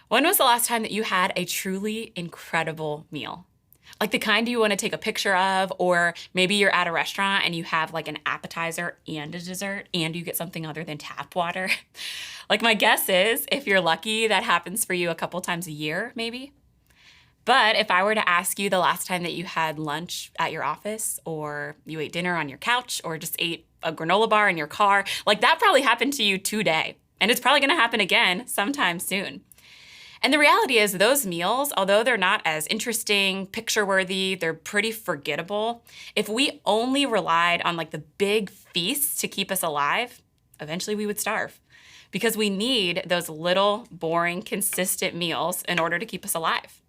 When was the last time that you had a truly incredible meal? Like the kind you want to take a picture of, or maybe you're at a restaurant and you have like an appetizer and a dessert and you get something other than tap water. Like my guess is, if you're lucky, that happens for you a couple times a year, maybe. But if I were to ask you the last time that you had lunch at your office, or you ate dinner on your couch, or just ate a granola bar in your car, like that probably happened to you today. And it's probably gonna happen again sometime soon. And the reality is, those meals, although they're not as interesting, picture worthy, they're pretty forgettable. If we only relied on like the big feasts to keep us alive, eventually we would starve because we need those little, boring, consistent meals in order to keep us alive.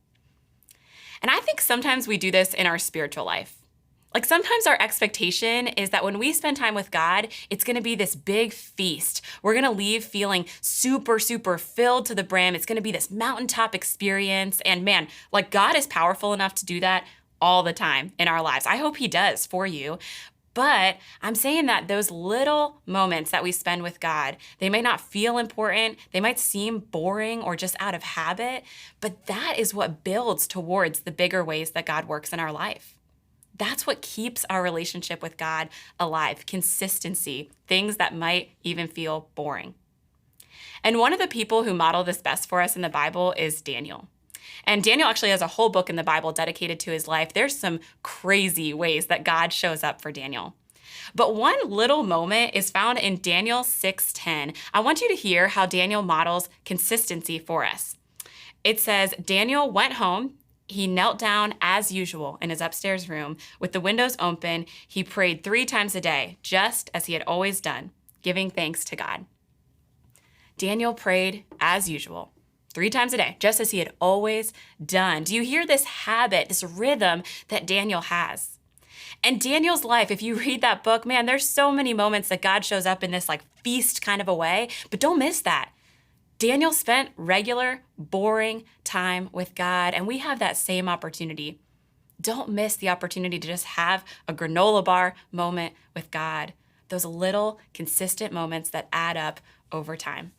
And I think sometimes we do this in our spiritual life. Like sometimes our expectation is that when we spend time with God, it's gonna be this big feast. We're gonna leave feeling super, super filled to the brim. It's gonna be this mountaintop experience. And man, like God is powerful enough to do that all the time in our lives. I hope He does for you. But I'm saying that those little moments that we spend with God, they may not feel important, they might seem boring or just out of habit, but that is what builds towards the bigger ways that God works in our life. That's what keeps our relationship with God alive, consistency, things that might even feel boring. And one of the people who model this best for us in the Bible is Daniel. And Daniel actually has a whole book in the Bible dedicated to his life. There's some crazy ways that God shows up for Daniel. But one little moment is found in Daniel 6:10. I want you to hear how Daniel models consistency for us. It says, Daniel went home. He knelt down as usual in his upstairs room with the windows open. He prayed 3 times a day, just as he had always done, giving thanks to God. Daniel prayed as usual, 3 times a day, just as he had always done. Do you hear this habit, this rhythm that Daniel has? And Daniel's life, if you read that book, man, there's so many moments that God shows up in this like feast kind of a way, but don't miss that. Daniel spent regular, boring time with God, and we have that same opportunity. Don't miss the opportunity to just have a granola bar moment with God. Those little, consistent moments that add up over time.